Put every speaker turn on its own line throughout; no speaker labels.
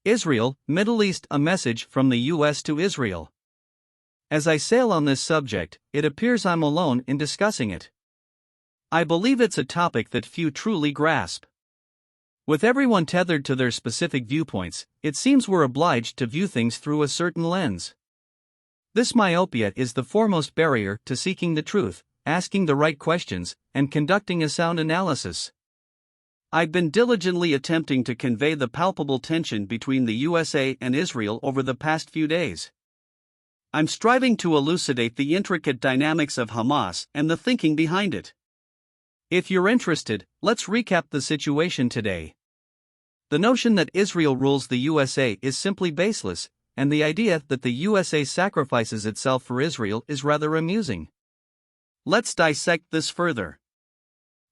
Israel, Middle East, a message from the US to Israel. As I sail on this subject, it appears I'm alone in discussing it. I believe it's a topic that few truly grasp. With everyone tethered to their specific viewpoints, it seems we're obliged to view things through a certain lens. This myopia is the foremost barrier to seeking the truth, asking the right questions, and conducting a sound analysis. I've been diligently attempting to convey the palpable tension between the USA and Israel over the past few days. I'm striving to elucidate the intricate dynamics of Hamas and the thinking behind it. If you're interested, let's recap the situation today. The notion that Israel rules the USA is simply baseless, and the idea that the USA sacrifices itself for Israel is rather amusing. Let's dissect this further.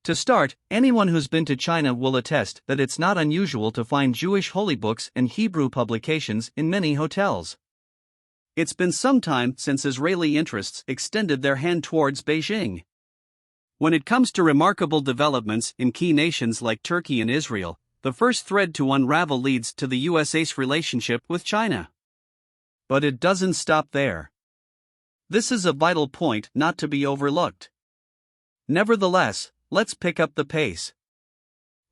To start, anyone who's been to China will attest that it's not unusual to find Jewish holy books and Hebrew publications in many hotels. It's been some time since Israeli interests extended their hand towards Beijing. When it comes to remarkable developments in key nations like Turkey and Israel, the first thread to unravel leads to the USA's relationship with China. But it doesn't stop there. This is a vital point not to be overlooked. Nevertheless, let's pick up the pace.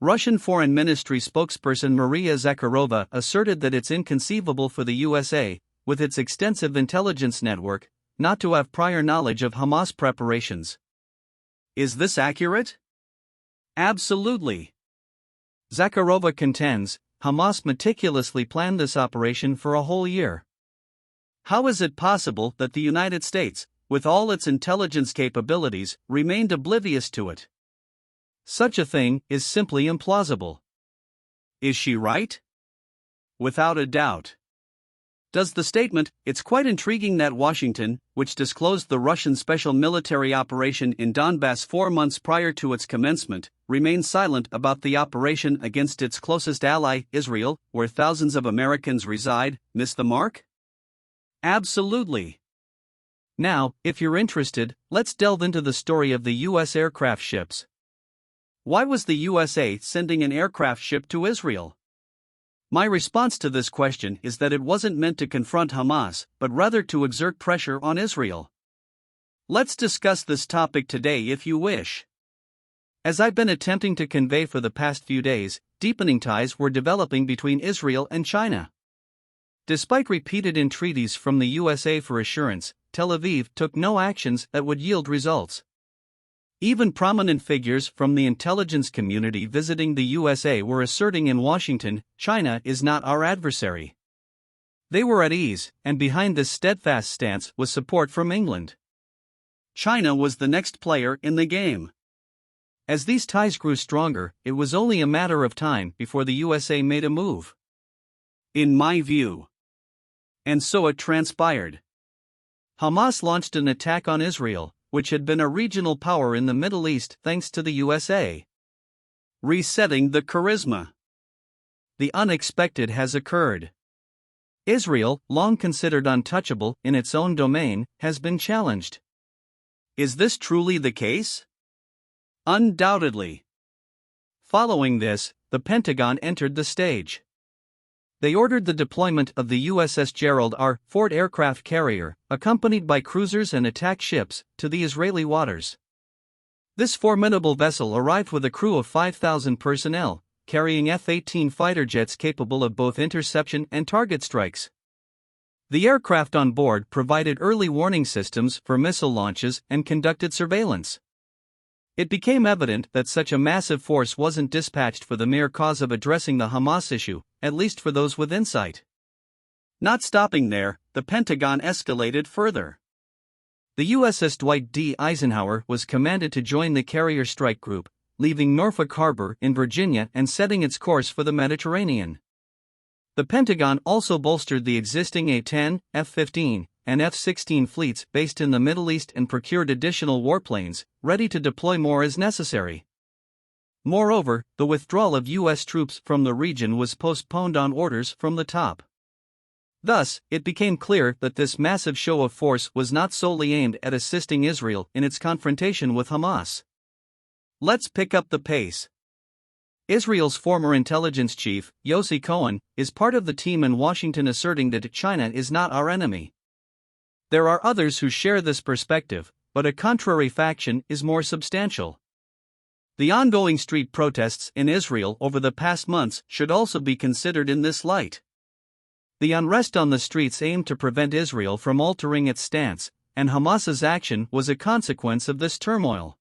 Russian Foreign Ministry spokesperson Maria Zakharova asserted that it's inconceivable for the USA, with its extensive intelligence network, not to have prior knowledge of Hamas preparations. Is this accurate? Absolutely. Zakharova contends, Hamas meticulously planned this operation for a whole year. How is it possible that the United States, with all its intelligence capabilities, remained oblivious to it? Such a thing is simply implausible. Is she right? Without a doubt. Does the statement, "It's quite intriguing that Washington, which disclosed the Russian special military operation in Donbass 4 months prior to its commencement, remain silent about the operation against its closest ally, Israel, where thousands of Americans reside," miss the mark? Absolutely. Now, if you're interested, let's delve into the story of the U.S. aircraft ships. Why was the USA sending an aircraft ship to Israel? My response to this question is that it wasn't meant to confront Hamas, but rather to exert pressure on Israel. Let's discuss this topic today if you wish. As I've been attempting to convey for the past few days, deepening ties were developing between Israel and China. Despite repeated entreaties from the USA for assurance, Tel Aviv took no actions that would yield results. Even prominent figures from the intelligence community visiting the USA were asserting in Washington, China is not our adversary. They were at ease, and behind this steadfast stance was support from England. China was the next player in the game. As these ties grew stronger, it was only a matter of time before the USA made a move. In my view. And so it transpired. Hamas launched an attack on Israel, which had been a regional power in the Middle East thanks to the USA. Resetting the charisma. The unexpected has occurred. Israel, long considered untouchable in its own domain, has been challenged. Is this truly the case? Undoubtedly. Following this, the Pentagon entered the stage. They ordered the deployment of the USS Gerald R. Ford aircraft carrier, accompanied by cruisers and attack ships, to the Israeli waters. This formidable vessel arrived with a crew of 5,000 personnel, carrying F-18 fighter jets capable of both interception and target strikes. The aircraft on board provided early warning systems for missile launches and conducted surveillance. It became evident that such a massive force wasn't dispatched for the mere cause of addressing the Hamas issue, at least for those with insight. Not stopping there, the Pentagon escalated further. The USS Dwight D. Eisenhower was commanded to join the carrier strike group, leaving Norfolk Harbor in Virginia and setting its course for the Mediterranean. The Pentagon also bolstered the existing A-10, F-15, and F-16 fleets based in the Middle East and procured additional warplanes, ready to deploy more as necessary. Moreover, the withdrawal of U.S. troops from the region was postponed on orders from the top. Thus, it became clear that this massive show of force was not solely aimed at assisting Israel in its confrontation with Hamas. Let's pick up the pace. Israel's former intelligence chief, Yossi Cohen, is part of the team in Washington asserting that China is not our enemy. There are others who share this perspective, but a contrary faction is more substantial. The ongoing street protests in Israel over the past months should also be considered in this light. The unrest on the streets aimed to prevent Israel from altering its stance, and Hamas's action was a consequence of this turmoil.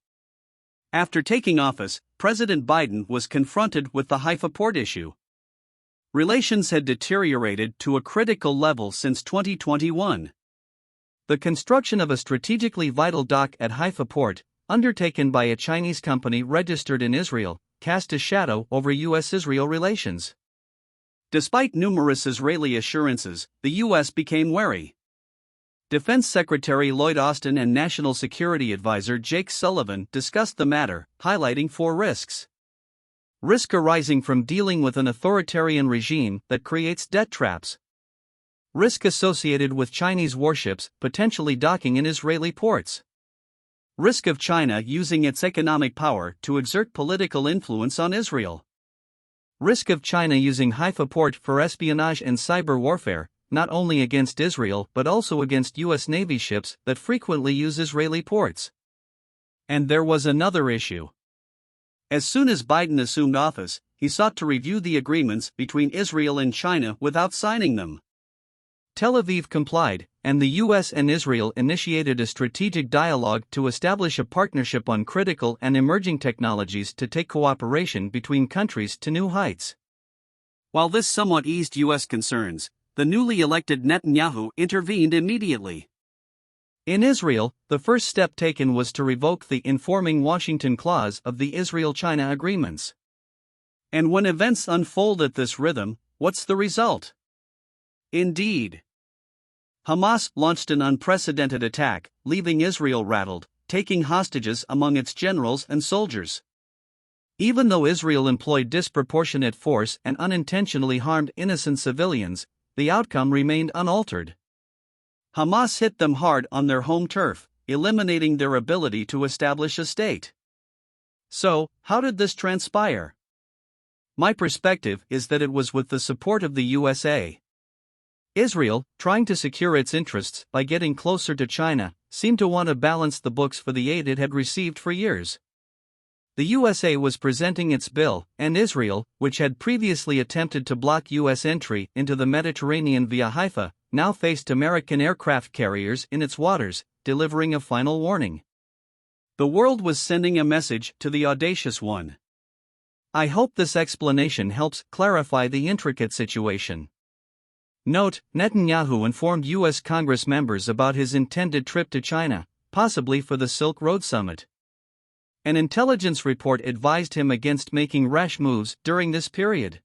After taking office, President Biden was confronted with the Haifa port issue. Relations had deteriorated to a critical level since 2021. The construction of a strategically vital dock at Haifa port, undertaken by a Chinese company registered in Israel, cast a shadow over U.S.-Israel relations. Despite numerous Israeli assurances, the U.S. became wary. Defense Secretary Lloyd Austin and National Security Advisor Jake Sullivan discussed the matter, highlighting 4 risks. Risk arising from dealing with an authoritarian regime that creates debt traps. Risk associated with Chinese warships potentially docking in Israeli ports. Risk of China using its economic power to exert political influence on Israel. Risk of China using Haifa port for espionage and cyber warfare, not only against Israel but also against U.S. Navy ships that frequently use Israeli ports. And there was another issue. As soon as Biden assumed office, he sought to review the agreements between Israel and China without signing them. Tel Aviv complied, and the U.S. and Israel initiated a strategic dialogue to establish a partnership on critical and emerging technologies to take cooperation between countries to new heights. While this somewhat eased U.S. concerns, the newly elected Netanyahu intervened immediately. In Israel, the first step taken was to revoke the informing Washington clause of the Israel-China agreements. And when events unfold at this rhythm, what's the result? Indeed, Hamas launched an unprecedented attack, leaving Israel rattled, taking hostages among its generals and soldiers. Even though Israel employed disproportionate force and unintentionally harmed innocent civilians, the outcome remained unaltered. Hamas hit them hard on their home turf, eliminating their ability to establish a state. So, how did this transpire? My perspective is that it was with the support of the USA. Israel, trying to secure its interests by getting closer to China, seemed to want to balance the books for the aid it had received for years. The USA was presenting its bill, and Israel, which had previously attempted to block U.S. entry into the Mediterranean via Haifa, now faced American aircraft carriers in its waters, delivering a final warning. The world was sending a message to the audacious one. I hope this explanation helps clarify the intricate situation. Note, Netanyahu informed U.S. Congress members about his intended trip to China, possibly for the Silk Road Summit. An intelligence report advised him against making rash moves during this period.